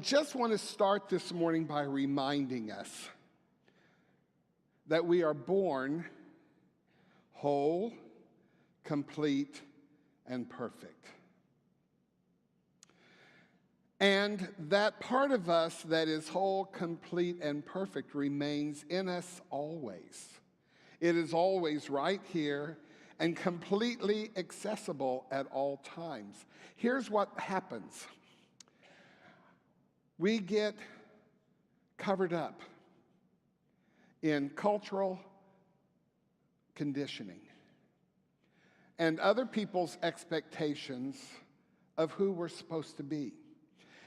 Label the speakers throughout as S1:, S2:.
S1: just want to start this morning by reminding us that we are born whole, complete, and perfect. And that part of us that is whole, complete, and perfect remains in us always. It is always right here and completely accessible at all times. Here's what happens. We get covered up in cultural conditioning and other people's expectations of who we're supposed to be.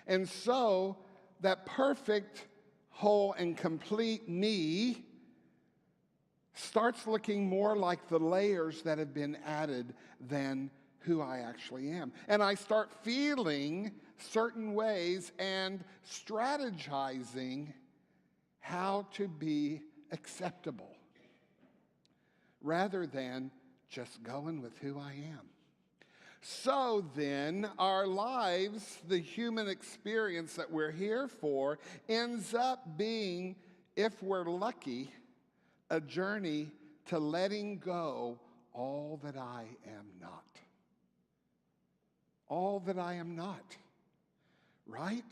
S1: And so that perfect, whole, and complete me starts looking more like the layers that have been added than who I actually am. And I start feeling certain ways and strategizing how to be acceptable rather than just going with who I am. So then, our lives, the human experience that we're here for, ends up being, if we're lucky, a journey to letting go all that I am not. All that I am not. Right?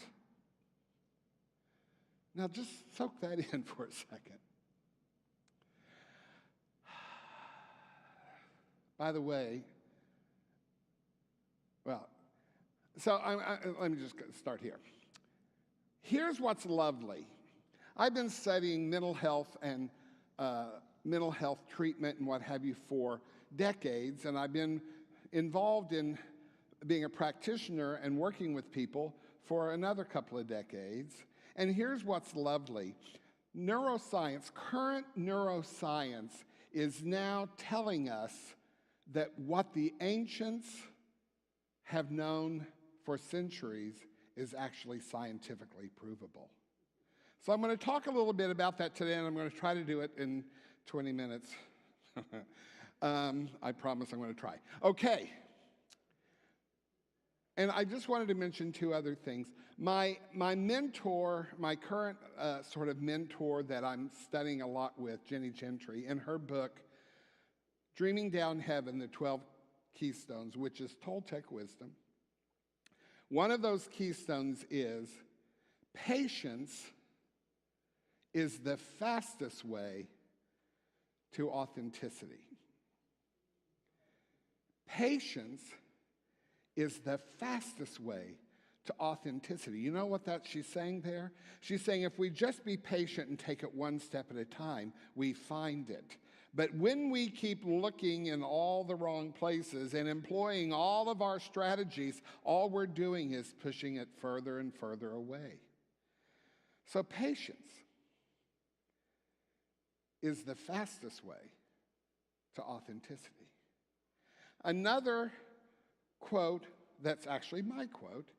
S1: Now just soak that in for a second. By the way, let me just start here. Here's what's lovely. I've been studying mental health and mental health treatment and what have you for decades, and I've been involved in being a practitioner and working with people for another couple of decades. And here's what's lovely. Neuroscience, current neuroscience, is now telling us that what the ancients have known for centuries is actually scientifically provable. So I'm going to talk a little bit about that today, and I'm going to try to do it in 20 minutes. I promise I'm going to try. Okay. And I just wanted to mention two other things. My mentor, my current sort of mentor that I'm studying a lot with, Jenny Gentry, in her book, Dreaming Down Heaven, the 12 Keystones, which is Toltec wisdom. One of those keystones is patience is the fastest way to authenticity. Patience is the fastest way to authenticity. You know what she's saying there? She's saying if we just be patient and take it one step at a time, we find it. But when we keep looking in all the wrong places and employing all of our strategies, all we're doing is pushing it further and further away. So patience is the fastest way to authenticity. Another quote that's actually my quote,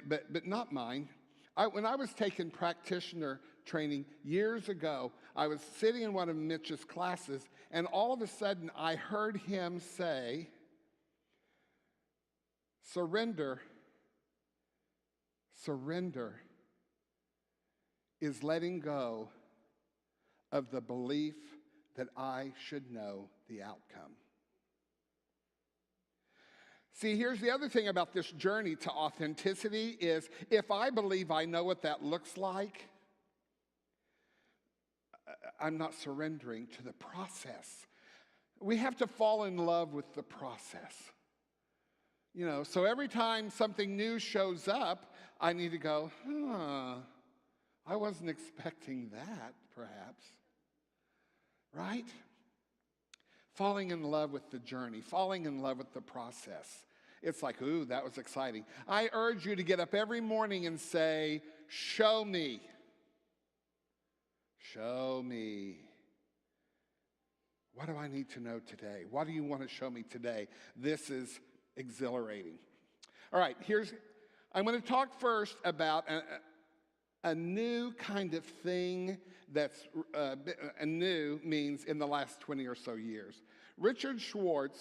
S1: but not mine. When I was taking practitioner training years ago, I was sitting in one of Mitch's classes, and all of a sudden I heard him say, surrender is letting go of the belief that I should know the outcome. See, here's the other thing about this journey to authenticity is if I believe I know what that looks like, I'm not surrendering to the process. We have to fall in love with the process. So every time something new shows up, I need to go, I wasn't expecting that, perhaps. Right? Falling in love with the journey, falling in love with the process. It's like, ooh, that was exciting. I urge you to get up every morning and say, show me. Show me. What do I need to know today? What do you want to show me today? This is exhilarating. All right, I'm going to talk first about a new kind of thing that's new means in the last 20 or so years. Richard Schwartz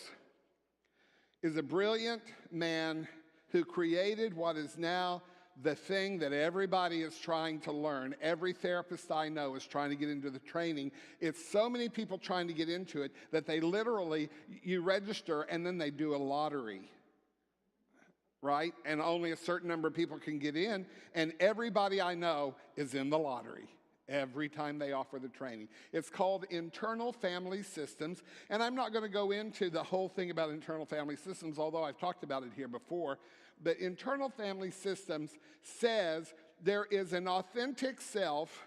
S1: is a brilliant man who created what is now the thing that everybody is trying to learn. Every therapist I know is trying to get into the training. It's so many people trying to get into it that they literally, you register and then they do a lottery, right? And only a certain number of people can get in, and everybody I know is in the lottery every time they offer the training. It's called Internal Family Systems, and I'm not going to go into the whole thing about internal family systems, although I've talked about it here before. But internal family systems says there is an authentic self,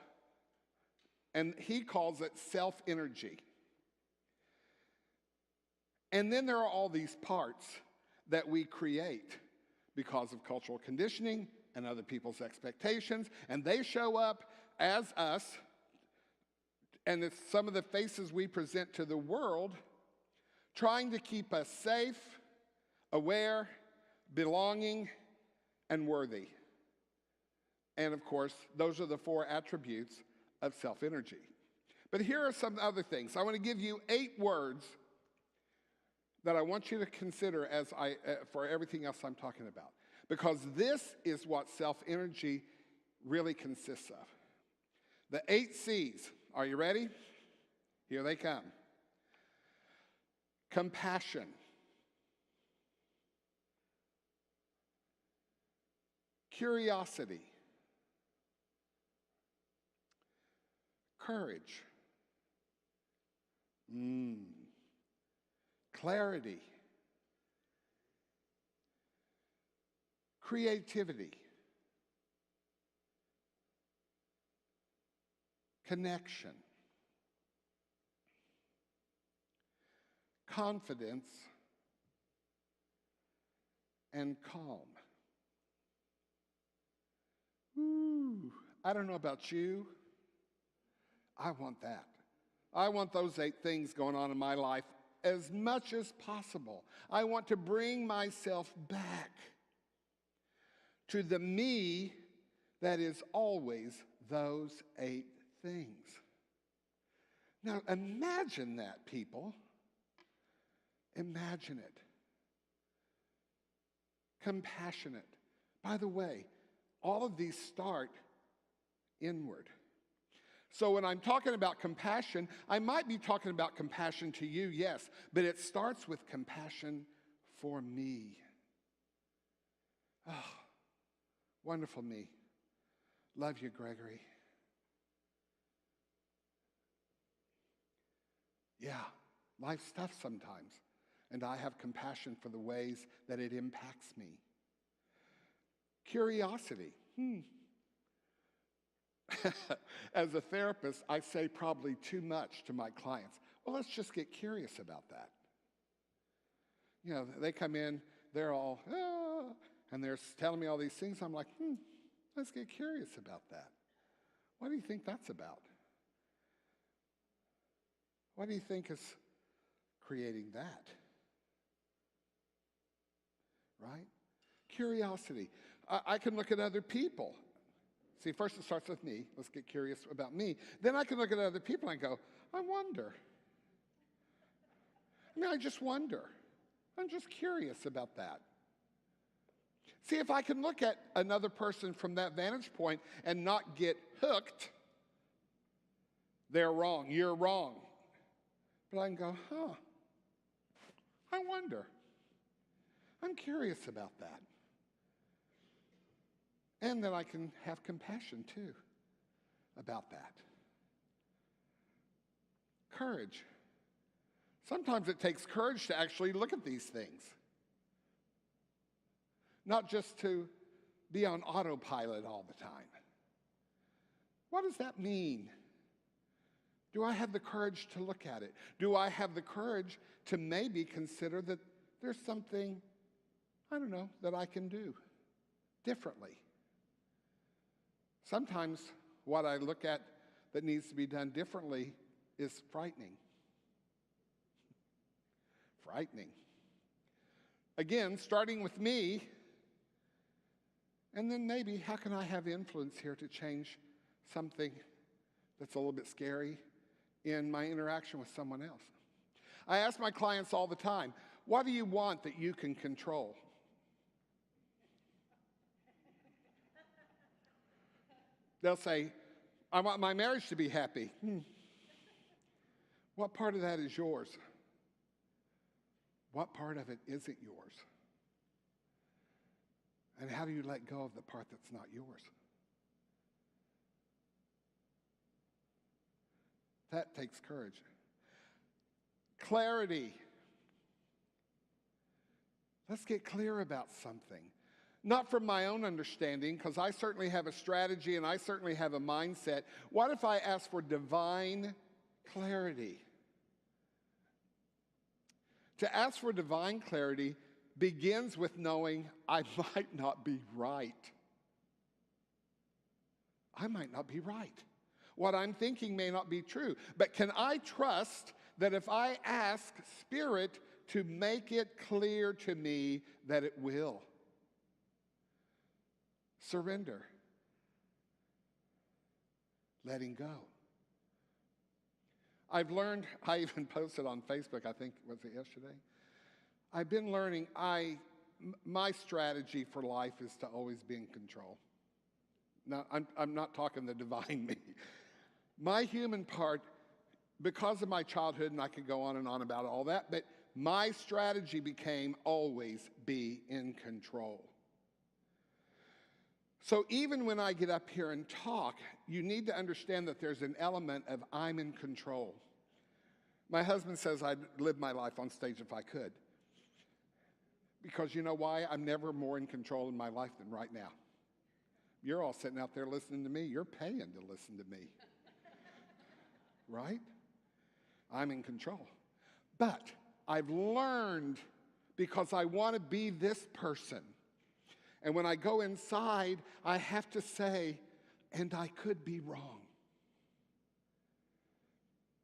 S1: and he calls it self-energy. And then there are all these parts that we create because of cultural conditioning and other people's expectations, and they show up as us, and it's some of the faces we present to the world, trying to keep us safe, aware, belonging, and worthy. And of course, those are the 4 attributes of self-energy. But here are some other things. I want to give you 8 words that I want you to consider as for everything else I'm talking about, because this is what self-energy really consists of. The 8 C's. Are you ready? Here they come. Compassion. Curiosity. Courage. Clarity. Creativity. Connection. Confidence. And calm. Ooh, I don't know about you. I want that. I want those 8 things going on in my life as much as possible. I want to bring myself back to the me that is always those 8 things. Now imagine that, people. Imagine it. Compassionate. By the way, all of these start inward. So when I'm talking about compassion, I might be talking about compassion to you, yes, but it starts with compassion for me. Oh, wonderful me. Love you, Gregory. Yeah, life's tough sometimes, and I have compassion for the ways that it impacts me. Curiosity. As a therapist, I say probably too much to my clients. Well, let's just get curious about that. You know, they come in, they're all, and they're telling me all these things. I'm like, let's get curious about that. What do you think that's about? What do you think is creating that? Right? Curiosity. I can look at other people. See, first it starts with me. Let's get curious about me. Then I can look at other people and go, I wonder. I just wonder. I'm just curious about that. See, if I can look at another person from that vantage point and not get hooked, they're wrong, you're wrong. But I can go, I wonder. I'm curious about that. And then I can have compassion, too, about that. Courage. Sometimes it takes courage to actually look at these things. Not just to be on autopilot all the time. What does that mean? Do I have the courage to look at it? Do I have the courage to maybe consider that there's something, I don't know, that I can do differently? Sometimes what I look at that needs to be done differently is frightening. Frightening. Again, starting with me, and then maybe how can I have influence here to change something that's a little bit scary in my interaction with someone else? I ask my clients all the time, what do you want that you can control? They'll say, I want my marriage to be happy. What part of that is yours? What part of it isn't yours? And how do you let go of the part that's not yours? That takes courage. Clarity. Let's get clear about something. Not from my own understanding, because I certainly have a strategy and I certainly have a mindset. What if I ask for divine clarity? To ask for divine clarity begins with knowing I might not be right. I might not be right. What I'm thinking may not be true. But can I trust that if I ask Spirit to make it clear to me that it will? Surrender. Letting go. I've learned, I even posted on Facebook, I think, was it yesterday? I've been learning, my strategy for life is to always be in control. Now, I'm not talking the divine me. My human part, because of my childhood, and I could go on and on about all that, but my strategy became always be in control. So even when I get up here and talk, you need to understand that there's an element of I'm in control. My husband says I'd live my life on stage if I could. Because you know why? I'm never more in control in my life than right now. You're all sitting out there listening to me. You're paying to listen to me. Right? I'm in control. But I've learned, because I want to be this person. And when I go inside, I have to say, and I could be wrong.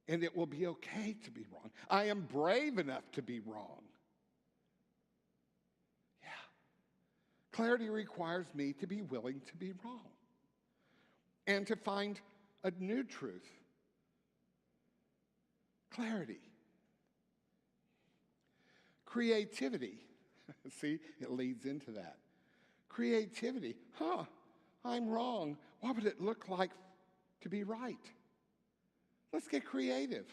S1: And it will be okay to be wrong. I am brave enough to be wrong. Yeah. Clarity requires me to be willing to be wrong. And to find a new truth. Clarity. Creativity. See, it leads into that. Creativity. I'm wrong. What would it look like to be right? Let's get creative.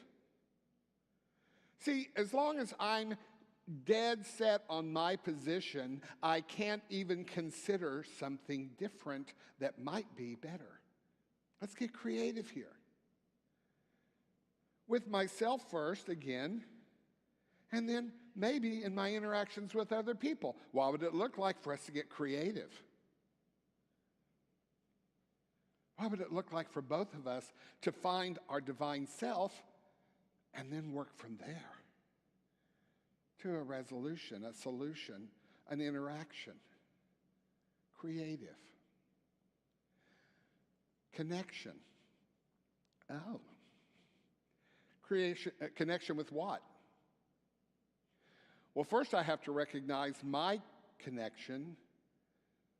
S1: See, as long as I'm dead set on my position, I can't even consider something different that might be better. Let's get creative here. With myself first, again, and then maybe in my interactions with other people. What would it look like for us to get creative? What would it look like for both of us to find our divine self and then work from there to a resolution, a solution, an interaction? Creative. Connection. Oh. Connection with what? Well, first I have to recognize my connection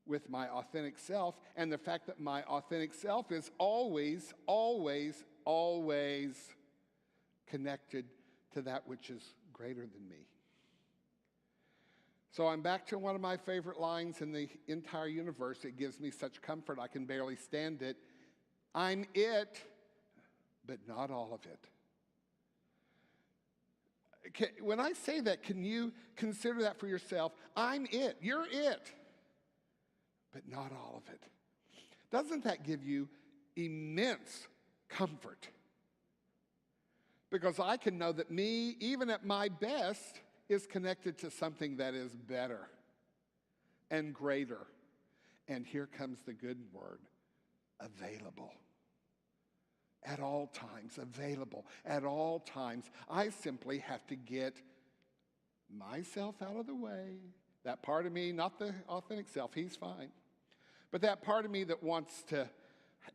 S1: with my authentic self and the fact that my authentic self is always, always, always connected to that which is greater than me. So I'm back to one of my favorite lines in the entire universe. It gives me such comfort I can barely stand it. I'm it, but not all of it. When I say that, can you consider that for yourself? I'm it. You're it. But not all of it. Doesn't that give you immense comfort? Because I can know that me, even at my best, is connected to something that is better and greater. And here comes the good word, available. At all times, available at all times. I simply have to get myself out of the way. That part of me, not the authentic self, he's fine. But that part of me that wants to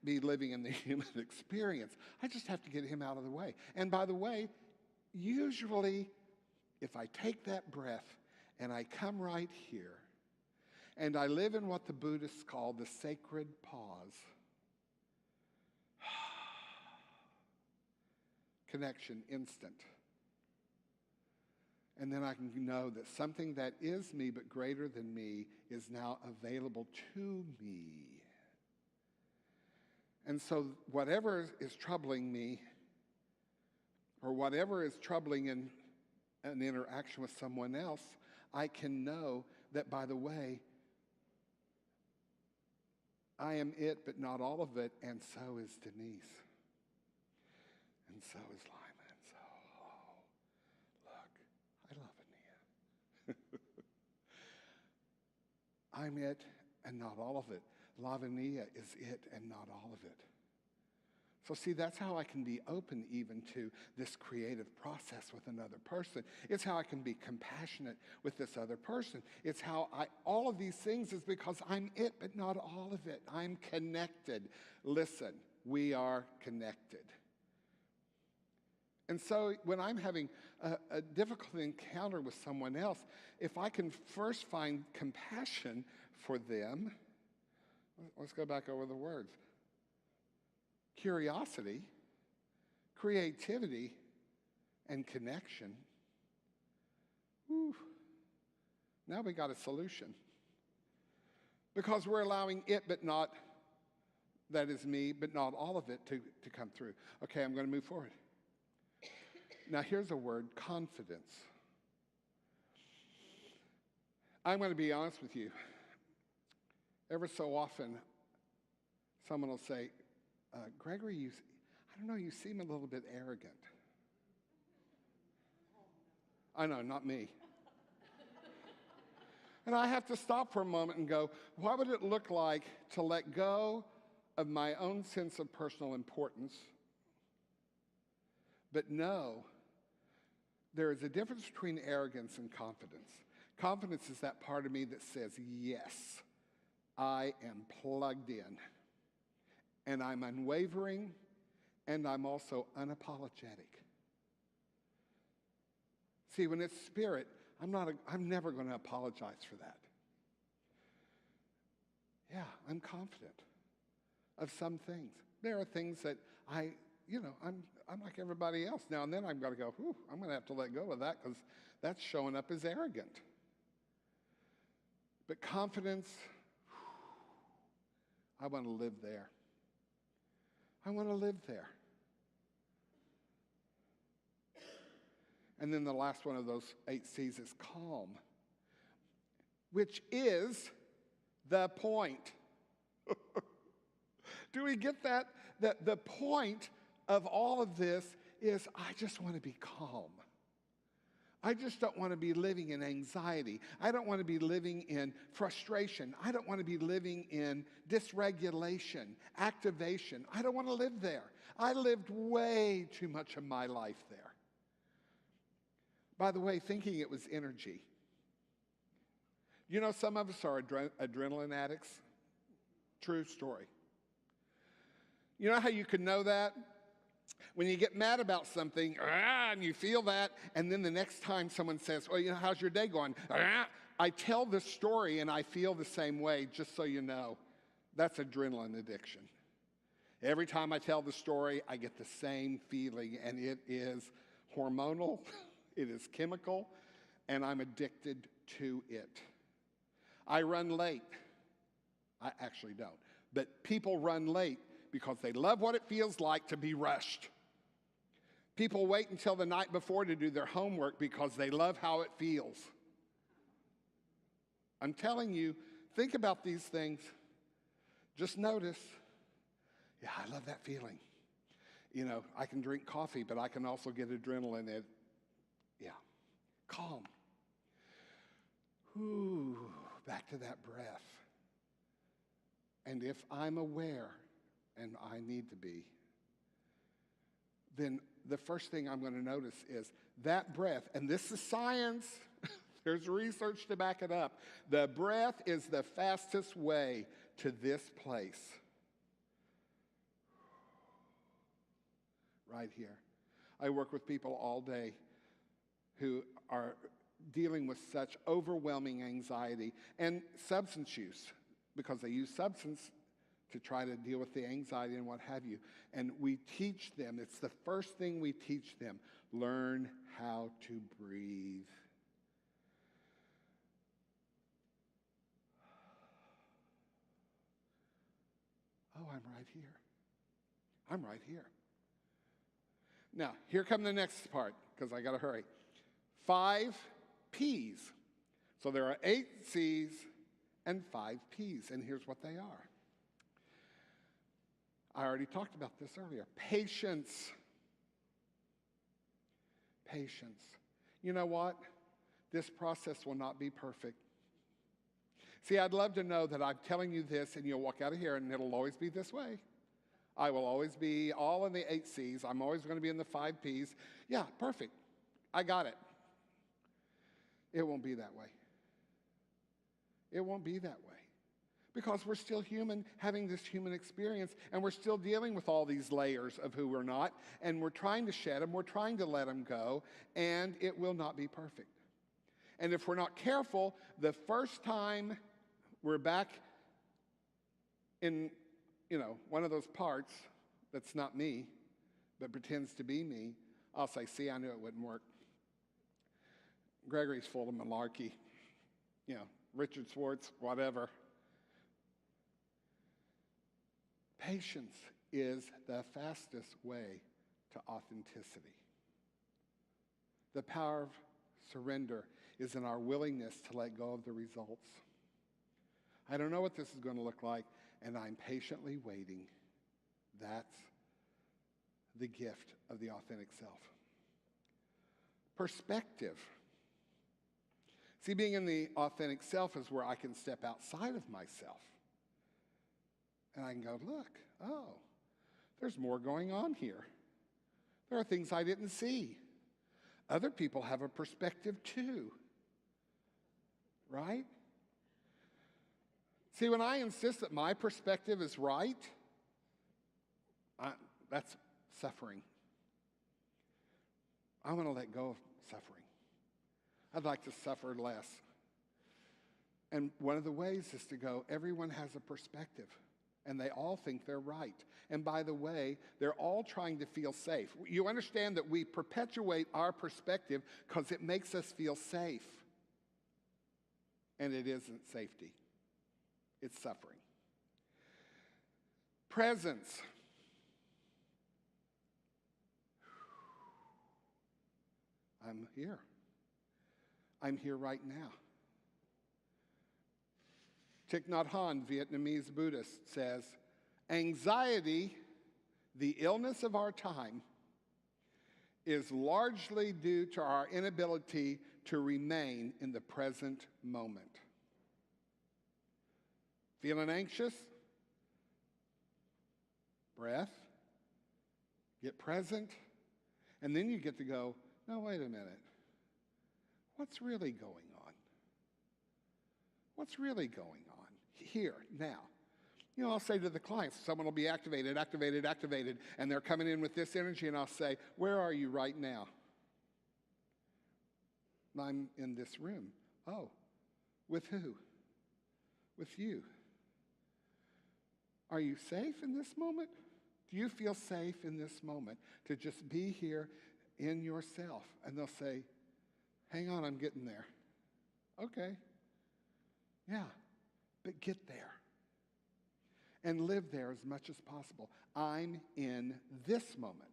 S1: be living in the human experience, I just have to get him out of the way. And by the way, usually if I take that breath and I come right here and I live in what the Buddhists call the sacred pause, connection, instant. And then I can know that something that is me but greater than me is now available to me. And so whatever is troubling me, or whatever is troubling in an interaction with someone else, I can know that, by the way, I am it, but not all of it, and so is Denise. And so is Lyman. And so, look, I love Ania. I'm it, and not all of it. Lavania is it, and not all of it. So see, that's how I can be open even to this creative process with another person. It's how I can be compassionate with this other person. It's how all of these things is because I'm it, but not all of it. I'm connected. Listen, we are connected. And so when I'm having a difficult encounter with someone else, if I can first find compassion for them, let's go back over the words. Curiosity, creativity, and connection. Whew. Now we got a solution. Because we're allowing it, but not, that is me, but not all of it to come through. Okay, I'm going to move forward. Now here's a word, confidence. I'm going to be honest with you. Ever so often, someone will say, Gregory, I don't know, you seem a little bit arrogant. I know, not me. And I have to stop for a moment and go, what would it look like to let go of my own sense of personal importance, but know there is a difference between arrogance and confidence. Confidence is that part of me that says, yes, I am plugged in. And I'm unwavering, and I'm also unapologetic. See, when it's spirit, I'm never going to apologize for that. Yeah, I'm confident of some things. There are things that I'm like everybody else. Now and then I've got to go, I'm going to have to let go of that because that's showing up as arrogant. But confidence, I want to live there. I want to live there. And then the last one of those 8 C's is calm, which is the point. Do we get that? That the point of all of this is I just want to be calm. I just don't want to be living in anxiety. I don't want to be living in frustration. I don't want to be living in dysregulation, activation. I don't want to live there. I lived way too much of my life there. By the way, thinking it was energy. You know, some of us are adrenaline addicts. True story. You know how you can know that? When you get mad about something, and you feel that, and then the next time someone says, well, how's your day going? I tell this story and I feel the same way, just so you know. That's adrenaline addiction. Every time I tell the story, I get the same feeling, and it is hormonal, it is chemical, and I'm addicted to it. I run late. I actually don't. But people run late because they love what it feels like to be rushed. People wait until the night before to do their homework because they love how it feels. I'm telling you, think about these things. Just notice, yeah, I love that feeling. You know, I can drink coffee, but I can also get adrenaline. Yeah, calm. Ooh, back to that breath. And if I'm aware, and I need to be, then the first thing I'm going to notice is that breath, and this is science, there's research to back it up. The breath is the fastest way to this place. Right here. I work with people all day who are dealing with such overwhelming anxiety and substance use, because they use substance to try to deal with the anxiety and what have you. And we teach them, it's the first thing we teach them, learn how to breathe. Oh, I'm right here. I'm right here. Now, here come the next part, because I got to hurry. 5 P's. So there are 8 C's and 5 P's, and here's what they are. I already talked about this earlier. Patience. Patience. You know what? This process will not be perfect. See, I'd love to know that I'm telling you this and you'll walk out of here and it'll always be this way. I will always be all in the 8 C's. I'm always going to be in the 5 P's. Yeah, perfect. I got it. It won't be that way. It won't be that way. Because we're still human, having this human experience, and we're still dealing with all these layers of who we're not, and we're trying to shed them, we're trying to let them go, and it will not be perfect. And if we're not careful, the first time we're back in, one of those parts that's not me, but pretends to be me, I'll say, see, I knew it wouldn't work. Gregory's full of malarkey. Richard Swartz, whatever. Patience is the fastest way to authenticity. The power of surrender is in our willingness to let go of the results. I don't know what this is going to look like, and I'm patiently waiting. That's the gift of the authentic self. Perspective. See, being in the authentic self is where I can step outside of myself. And I can go, look, there's more going on here. There are things I didn't see. Other people have a perspective too. Right? See, when I insist that my perspective is right, that's suffering. I want to let go of suffering. I'd like to suffer less. And one of the ways is to go, everyone has a perspective, and they all think they're right. And by the way, they're all trying to feel safe. You understand that we perpetuate our perspective because it makes us feel safe. And it isn't safety. It's suffering. Presence. I'm here. I'm here right now. Thich Nhat Hanh, Vietnamese Buddhist, says, anxiety, the illness of our time, is largely due to our inability to remain in the present moment. Feeling anxious? Breath. Get present. And then you get to go, no, wait a minute. What's really going on? What's really going on here, now? I'll say to the clients, someone will be activated, and they're coming in with this energy, and I'll say, where are you right now? I'm in this room. Oh, with who? With you. Are you safe in this moment? Do you feel safe in this moment to just be here in yourself? And they'll say, hang on, I'm getting there. Okay. Yeah, but get there. And live there as much as possible. I'm in this moment.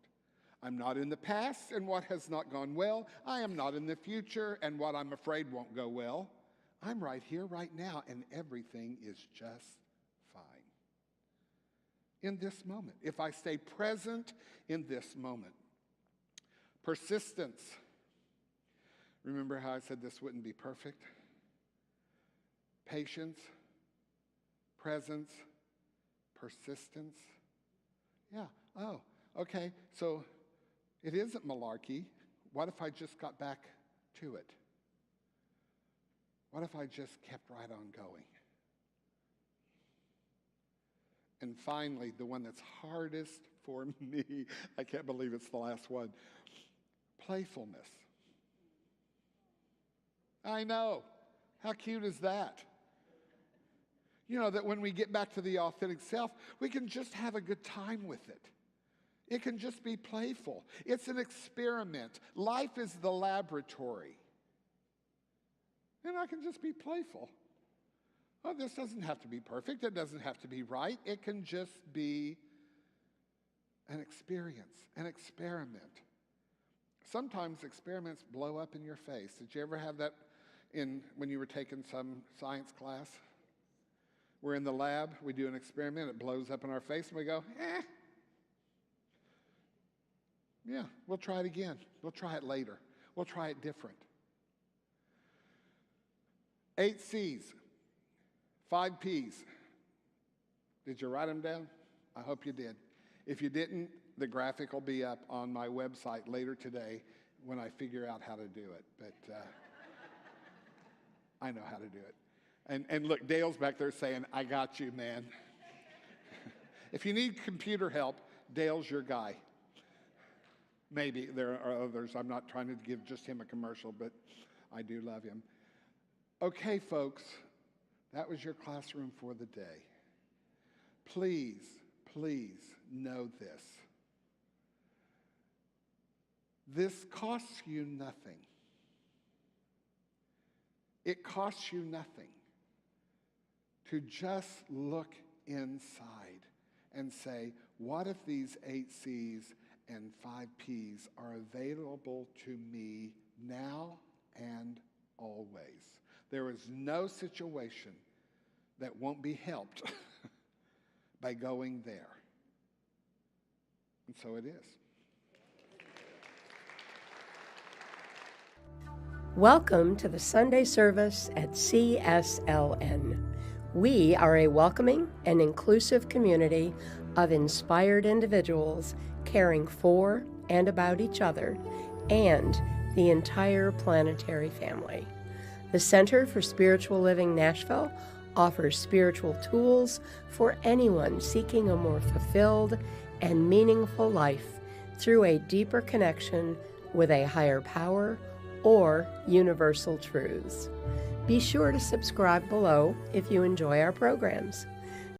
S1: I'm not in the past and what has not gone well. I am not in the future and what I'm afraid won't go well. I'm right here, right now, and everything is just fine. In this moment. If I stay present in this moment. Persistence. Remember how I said this wouldn't be perfect? Patience, presence, persistence. Yeah, oh, okay, so it isn't malarkey. What if I just got back to it? What if I just kept right on going? And finally, the one that's hardest for me, I can't believe it's the last one, playfulness. I know. How cute is that? That when we get back to the authentic self, we can just have a good time with it. It can just be playful. It's an experiment. Life is the laboratory. And I can just be playful. Oh, this doesn't have to be perfect. It doesn't have to be right. It can just be an experience, an experiment. Sometimes experiments blow up in your face. Did you ever have that when you were taking some science class? We're in the lab, we do an experiment, it blows up in our face, and we go, yeah, we'll try it again. We'll try it later. We'll try it different. 8 C's, 5 P's. Did you write them down? I hope you did. If you didn't, the graphic will be up on my website later today when I figure out how to do it. But I know how to do it. And look, Dale's back there saying, I got you, man. If you need computer help, Dale's your guy. Maybe there are others. I'm not trying to give just him a commercial, but I do love him. Okay, folks, that was your classroom for the day. Please, please know this. This costs you nothing. It costs you nothing to just look inside and say, what if these 8 C's and 5 P's are available to me now and always? There is no situation that won't be helped by going there. And so it is.
S2: Welcome to the Sunday service at CSLN. We are a welcoming and inclusive community of inspired individuals caring for and about each other and the entire planetary family. The Center for Spiritual Living Nashville offers spiritual tools for anyone seeking a more fulfilled and meaningful life through a deeper connection with a higher power or universal truths. Be sure to subscribe below if you enjoy our programs.